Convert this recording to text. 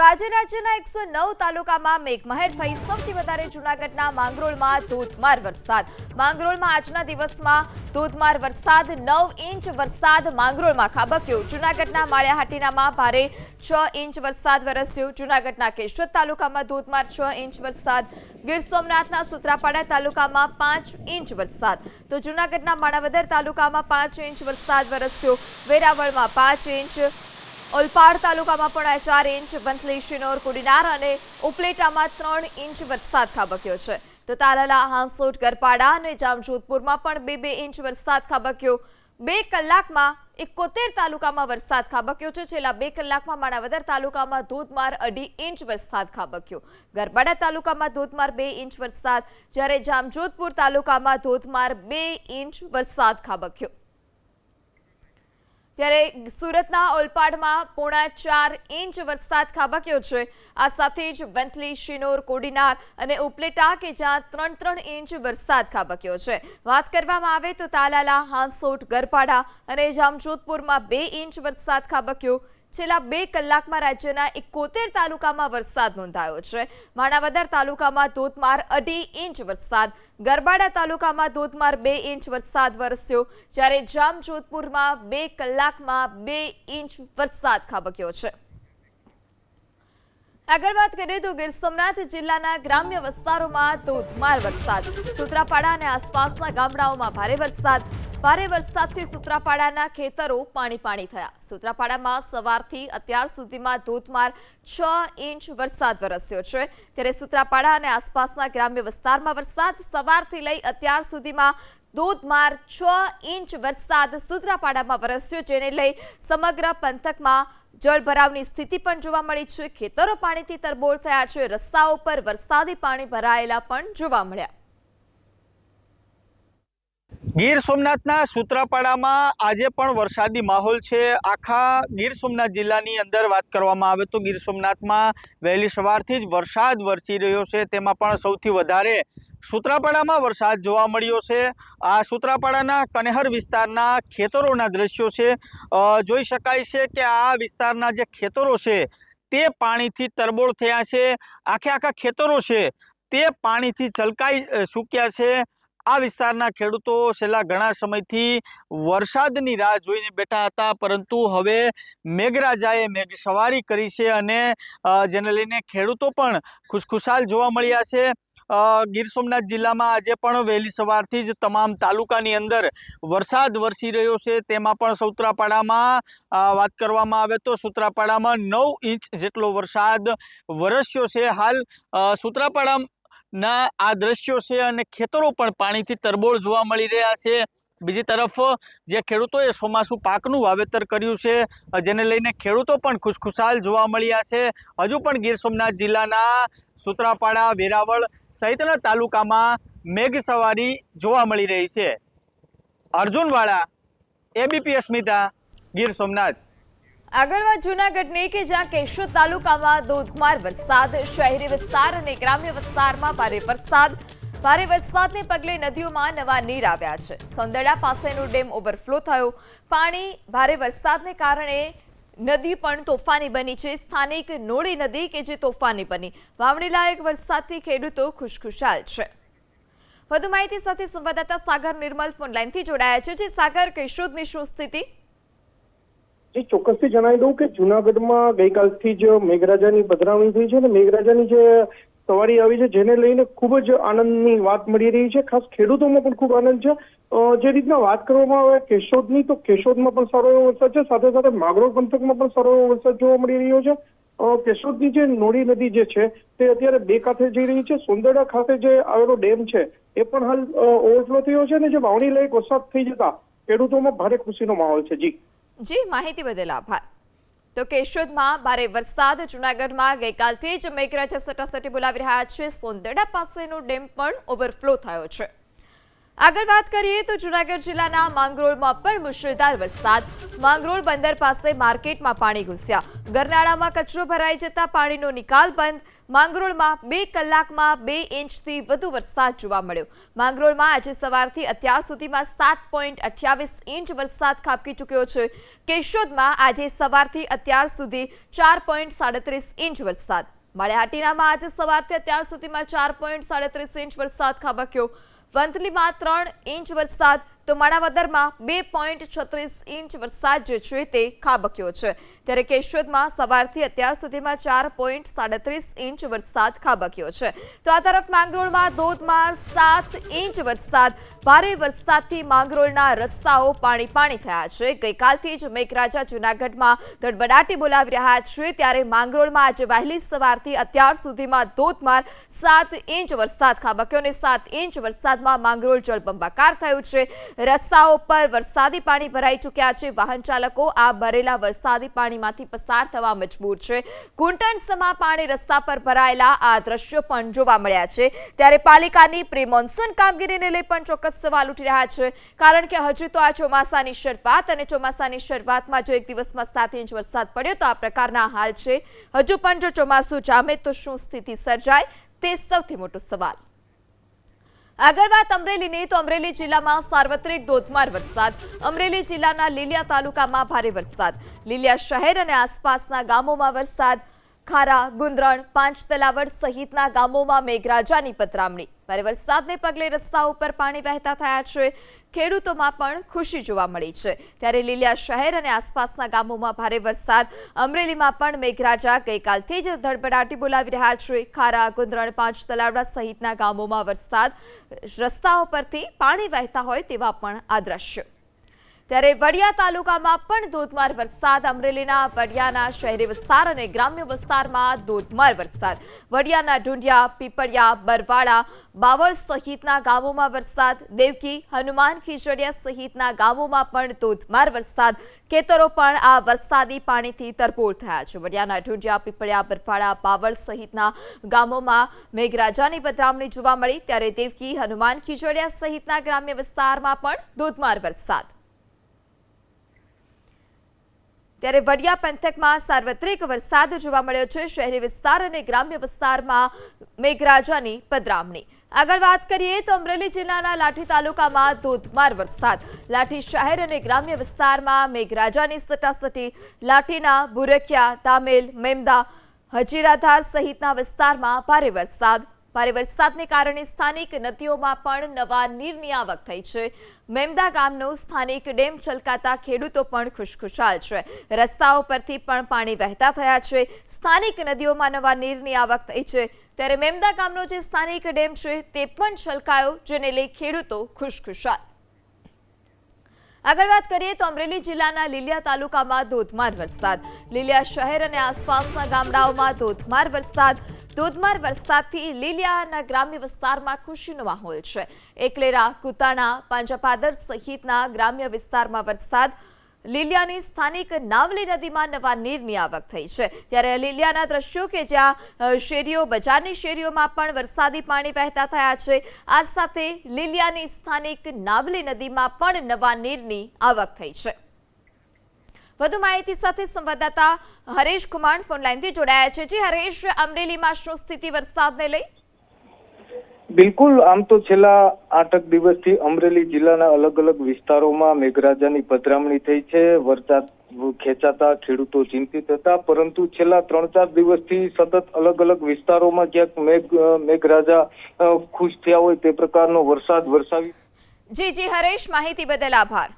આજે રાજ્યના 109 તાલુકામાં મેઘમહેર થઈ સૌથી વધારે જૂનાગઢના માંગરોળમાં ધોધમાર વરસાદ। માંગરોળમાં આજના દિવસમાં ધોધમાર વરસાદ 9 ઇંચ વરસાદ માંગરોળમાં ખાબક્યો। જૂનાગઢના માળિયાહાટીનામાં ભારે 6 ઇંચ વરસાદ વરસ્યો। જૂનાગઢના કેશોદ તાલુકામાં ધોધમાર 6 ઇંચ વરસાદ। ગીર સોમનાથના સુત્રાપાડા તાલુકામાં 5 ઇંચ વરસાદ તો જૂનાગઢના માણાવદર તાલુકામાં 5 ઇંચ વરસાદ વરસ્યો। વેરાવળમાં 5 ઇંચ, ઓલપાડ તાલુકામાં પણ 4 ઇંચ, વંથલી, શિનોર, કોડીનાર અને ઉપલેટામાં 3 ઇંચ વરસાદ ખાબક્યો છે તો તાલાલા, હાંસોટ, ગરપાડા અને જામજોધપુરમાં પણ 2-2 ઇંચ વરસાદ ખાબક્યો। 2 કલાકમાં 71 તાલુકામાં વરસાદ ખાબક્યો છે। છેલ્લા 2 કલાકમાં માણાવદર તાલુકામાં ધોધમાર 2.5 ઇંચ વરસાદ ખાબક્યો। ગરબાડા તાલુકામાં ધોધમાર 2 ઇંચ વરસાદ, જ્યારે જામજોધપુર તાલુકામાં ધોધમાર 2 ઇંચ વરસાદ ખાબક્યો। ત્યારે સુરતના ઓલપાડમાં 4.5 ઇંચ વરસાદ ખાબક્યો છે। આ સાથે જ વંથલી, શિનોર, કોડીનાર અને ઉપલેટા કે જ્યાં 3-3 ઇંચ વરસાદ ખાબક્યો છે। વાત કરવામાં આવે તો તાલાલા, હાંસોટ, ગરપાડા અને જામજોધપુરમાં 2 ઇંચ વરસાદ ખાબક્યો। છેલ્લા 2 કલાકમાં રાજ્યના 71 તાલુકામાં વરસાદ નોંધાયો છે। માણાવદર તાલુકામાં ધોધમાર 2.5 ઇંચ વરસાદ, ગરબાડા તાલુકામાં ધોધમાર 2 ઇંચ વરસાદ વરસ્યો, જ્યારે જામજોધપુરમાં 2 કલાકમાં 2 ઇંચ વરસાદ ખાબક્યો છે। આગળ વાત કરીએ તો ગીર સોમનાથ જિલ્લાના ગ્રામ્ય વિસ્તારોમાં ધોધમાર વરસાદ। સુત્રાપાડા અને આસપાસના ગામડાઓમાં ભારે વરસાદ। ભારે વરસાદથી સુત્રાપાડાના ખેતરો પાણી થયા। સુત્રાપાડામાં સવારથી અત્યાર સુધીમાં ધોધમાર 6 ઇંચ વરસાદ વરસ્યો છે, ત્યારે સુત્રાપાડા અને આસપાસના ગ્રામ્ય વિસ્તારમાં વરસાદ સવારથી લઈ અત્યાર સુધીમાં ધોધમાર 6 ઇંચ વરસાદ સુત્રાપાડામાં વરસ્યો, જેને લઈ સમગ્ર પંથકમાં જળભરાવની સ્થિતિ પણ જોવા મળી છે। ખેતરો પાણીથી તરબોળ થયા છે। રસ્તાઓ પર વરસાદી પાણી ભરાયેલા પણ જોવા મળ્યા। ગીર સોમનાથના સુત્રાપાડામાં આજે પણ વરસાદી માહોલ છે। આખા ગીર સોમનાથ જિલ્લાની અંદર વાત કરવામાં આવે તો ગીર સોમનાથમાં વહેલી સવારથી જ વરસાદ વરસી રહ્યો છે। તેમાં પણ સૌથી વધારે સુત્રાપાડામાં વરસાદ જોવા મળ્યો છે। આ સુત્રાપાડાના કનેહર વિસ્તારના ખેતરોના દ્રશ્યો છે। જોઈ શકાય છે કે આ વિસ્તારના જે ખેતરો છે તે પાણીથી તરબોળ થયા છે। આખા ખેતરો છે તે પાણીથી છલકાઈ ચૂક્યા છે। આ વિસ્તારના ખેડૂતો છેલ્લા ઘણા સમયથી વરસાદની રાહ જોઈને બેઠા હતા, પરંતુ હવે મેઘરાજાએ મેઘ સવારી કરી છે અને જેને લઈને ખેડૂતો પણ ખુશખુશાલ જોવા મળ્યા છે। ગીર સોમનાથ જિલ્લામાં આજે પણ વહેલી સવારથી જ તમામ તાલુકાની અંદર વરસાદ વરસી રહ્યો છે। તેમાં પણ સુત્રાપાડામાં વાત કરવામાં આવે તો સુત્રાપાડામાં 9 ઇંચ જેટલો વરસાદ વરસ્યો છે। હાલ સુત્રાપાડા ના આ દ્રશ્યો છે અને ખેતરો પણ પાણીથી તરબોળ જોવા મળી રહ્યા છે। બીજી તરફ જે ખેડૂતોએ ચોમાસું પાકનું વાવેતર કર્યું છે, જેને લઈને ખેડૂતો પણ ખુશખુશાલ જોવા મળ્યા છે। હજુ પણ ગીર સોમનાથ જિલ્લાના સુત્રાપાડા, વેરાવળ સહિતના તાલુકામાં મેઘ સવારી જોવા મળી રહી છે। અર્જુન વાળા, એબીપી અસ્મિતા, ગીર સોમનાથ। આગળ વાત જૂનાગઢની કે જ્યાં કેશોદ તાલુકામાં ધોધમાર વરસાદ। શહેરી વિસ્તાર અને ગ્રામ્ય વિસ્તારમાં ભારે વરસાદ। ભારે વરસાદને પગલે નદીઓમાં નવા નીર આવ્યા છે। સોંદરડા પાસેનો ડેમ ઓવરફ્લો થયો। પાણી ભારે વરસાદને કારણે નદી પણ તોફાની બની છે। સ્થાનિક નોળી નદી કે જે તોફાની બની। વાવણી લાયક વરસાદથી ખેડૂતો ખુશખુશાલ છે। વધુ માહિતી સાથે સંવાદદાતા સાગર નિર્મલ ફોનલાઈનથી જોડાયા છે। જે સાગર, કેશોદની શું સ્થિતિ? ચોક્કસથી જણાવી દઉં કે જૂનાગઢમાં ગઈકાલથી જ મેઘરાજાની પધરામણી થઈ છે અને મેઘરાજાની જે સવારી આવી છે, જેને લઈને ખૂબ જ આનંદની વાત મળી રહી છે। ખાસ ખેડૂતોમાં પણ ખૂબ આનંદ છે। જે રીતના વાત કરવામાં આવે કેશોદની, તો કેશોદમાં પણ સારો એવો વરસાદ છે, સાથે સાથે માંગરોળ પંથકમાં પણ સારો એવો વરસાદ જોવા મળી રહ્યો છે। કેશોદની જે નોળી નદી જે છે તે અત્યારે 2 કાંઠે જઈ રહી છે। સોંદરડા ખાતે જે આવેલો ડેમ છે એ પણ હાલ ઓવરફ્લો થયો છે અને જે વાવણી લાયક વરસાદ થઈ જતા ખેડૂતોમાં ભારે ખુશીનો માહોલ છે। જી, માહિતી બદલ આભાર। તો કેશોદમાં ભારે વરસાદ। જૂનાગઢમાં ગઈકાલથી જ મેઘરાજા સટાસટી બોલાવી રહ્યા છે। સોંદરડા પાસેનો ડેમ પણ ઓવરફ્લો થયો છે। આગળ વાત કરીએ તો જૂનાગઢ જિલ્લાના માંગરોળમાં પણ મુશળધાર વરસાદ. માંગરોળ બંદર પાસે માર્કેટમાં પાણી ઘૂસ્યા. ગરનાળામાં કચરો ભરાઈ જતા પાણીનો નિકાલ બંધ. માંગરોળમાં 2 કલાકમાં 2 ઇંચથી વધુ વરસાદ જોવા મળ્યો. માંગરોળમાં આજે સવારથી અત્યાર સુધીમાં 7.28 ઇંચ વરસાદ ખાબકી ચૂક્યો છે. કેશોદમાં આજે સવારથી અત્યાર સુધી 4.37 ઇંચ વરસાદ. માળિયાહાટીનામાં આજે સવારથી અત્યાર સુધીમાં 4.37 ઇંચ વરસાદ ખાબક્યો. વંથલીમાં 3 ઇંચ વરસાદ તો માણાવદરમાં 2.36 ઇંચ વરસાદ જે છે તે ખાબક્યો છે. ત્યારે કેશોદમાં સવારથી અત્યાર સુધીમાં 4.37 ઇંચ વરસાદ ખાબક્યો છે. તો આ તરફ માંગરોળમાં ધોધમાર 7 ઇંચ વરસાદ. ભારે વરસાદથી માંગરોળના રસ્તાઓ પાણી થયા છે. ગઈકાલથી જ મેઘરાજા જૂનાગઢમાં ધડબડાટી બોલાવી રહ્યા છે, ત્યારે માંગરોળમાં આજે વહેલી સવારથી અત્યાર સુધીમાં ધોધમાર 7 ઇંચ વરસાદ ખાબક્યો અને 7 ઇંચ વરસાદમાં માંગરોળ જળબંબાકાર થયું છે. રસ્તાઓ પર વરસાદી પાણી ભરાઈ ચૂક્યા છે. વાહન ચાલકો આ ભરેલા વરસાદી પાણીમાંથી પસાર થવા મજબૂર છે. ઘૂંટણસમા પાણી રસ્તા પર ભરાયેલા આ દ્રશ્યો પણ જોવા મળ્યા છે. ત્યારે પાલિકાની પ્રી મોન્સૂન કામગીરીને લઈ પણ ચોક્કસ સવાલ ઉઠી રહ્યા છે, કારણ કે હજુ તો આ ચોમાસાની શરૂઆત અને ચોમાસાની શરૂઆતમાં જો એક દિવસમાં 7 ઇંચ વરસાદ પડ્યો તો આ પ્રકારના હાલ છે. હજુ પણ જો ચોમાસું જામે તો શું સ્થિતિ સર્જાય તે સૌથી મોટો સવાલ. આગળ વાત અમરેલીની તો અમરેલી જિલ્લામાં સાર્વત્રિક ધોધમાર વરસાદ. અમરેલી જિલ્લાના લીલિયા તાલુકામાં ભારે વરસાદ. લીલિયા શહેર અને આસપાસના ગામોમાં વરસાદ. ખારા, ગુંદરણ, પાંચ તલાવડ સહિતના ગામોમાં મેઘરાજાની પતરામણી. ભારે વરસાદને પગલે રસ્તાઓ પર પાણી વહેતા થયા છે. ખેડૂતોમાં પણ ખુશી જોવા મળી છે. ત્યારે લીલિયા શહેર અને આસપાસના ગામોમાં ભારે વરસાદ. અમરેલીમાં પણ મેઘરાજા ગઈકાલથી જ ધડબડાટી બોલાવી રહ્યા છે. ખારા, ગુંદરણ, પાંચ તલાવડા સહિતના ગામોમાં વરસાદ. રસ્તાઓ પરથી પાણી વહેતા હોય તેવા પણ આ દ્રશ્યો. ત્યારે વડિયા તાલુકામાં પણ ધોધમાર વરસાદ. અમરેલીના વડિયાના શહેરી વિસ્તાર અને ગ્રામ્ય વિસ્તારમાં ધોધમાર વરસાદ. વડિયાના ઢુંઢિયા, પીપળિયા, બરવાડા, બાવળ સહિતના ગામોમાં વરસાદ. દેવકી, હનુમાન ખીજડીયા સહિતના ગામોમાં પણ ધોધમાર વરસાદ. ખેતરો પણ આ વરસાદી પાણીથી તરબોળ થયા છે. વડિયાના ઢુંઢિયા, પીપળિયા, બરવાડા, બાવળ સહિતના ગામોમાં મેઘરાજાની પતરામણી જોવા મળી. ત્યારે દેવકી, હનુમાન ખીજડીયા સહિતના ગ્રામ્ય વિસ્તારમાં પણ ધોધમાર વરસાદ. ત્યારે વડિયા પંથકમાં સાર્વત્રિક વરસાદ જોવા મળ્યો છે. શહેરી વિસ્તાર અને ગ્રામ્ય વિસ્તારમાં મેઘરાજાની પધરામણી. આગળ વાત કરીએ તો અમરેલી જિલ્લાના લાઠી તાલુકામાં ધોધમાર વરસાદ. લાઠી શહેર અને ગ્રામ્ય વિસ્તારમાં મેઘરાજાની સટાસટી. લાઠીના બુરકિયા, તામેલ, મેમદા, હજીરાધાર સહિતના વિસ્તારમાં ભારે વરસાદ. ભારે વરસાદને કારણે સ્થાનિક નદીઓમાં પણ નવા નીરની આવક થઈ છે. મેમદા ગામનો સ્થાનિક ડેમ છલકાતા ખેડૂતો પણ ખુશખુશાલ છે. રસ્તાઓ પરથી પણ પાણી વહેતા થયા છે. સ્થાનિક નદીઓમાં નવા નીરની આવક થઈ છે. ત્યારે મેમદા ગામનો જે સ્થાનિક ડેમ છે તે પણ છલકાયો, જેને લઈ ખેડૂતો ખુશખુશાલ. આગળ વાત કરીએ તો અમરેલી જિલ્લાના લીલિયા તાલુકામાં ધોધમાર વરસાદ. લીલિયા શહેર અને આસપાસના ગામડાઓમાં ધોધમાર વરસાદ. ધોધમાર વરસાદથી લીલિયાના ગ્રામ્ય વિસ્તારમાં ખુશીનો માહોલ છે. એકલેરા, કુતાણા, પાંજાપાદર સહિતના ગ્રામ્ય વિસ્તારમાં વરસાદ. લીલિયાની સ્થાનિક નાવલી નદીમાં નવા નીરની આવક થઈ છે. ત્યારે લીલિયાના દ્રશ્યો કે જ્યાં શેરીઓ, બજારની શેરીઓમાં પણ વરસાદી પાણી વહેતા થયા છે. આ સાથે લીલિયાની સ્થાનિક નાવલી નદીમાં પણ નવા નીરની આવક થઈ છે. વધુ માહિતી સાથે સંવાદદાતા હરેશ કુમાર ફોનલાઈનથી જોડાયા છે. જી હરેશ, અમરેલીમાં શું સ્થિતિ વરસાદને લઈ? બિલકુલ, આમ તો છેલ્લા 8 દિવસથી અમરેલી જિલ્લાના અલગ અલગ વિસ્તારોમાં મેઘરાજાની પધરામણી થઈ છે. વરસાદ ખેંચાતા ખેડૂતો ચિંતિત હતા, પરંતુ છેલ્લા 3-4 દિવસથી સતત અલગ અલગ વિસ્તારોમાં ક્યાંક મેઘરાજા ખુશ થયા હોય તે પ્રકારનો વરસાદ વરસાવી. જી હરેશ, માહિતી બદલ આભાર.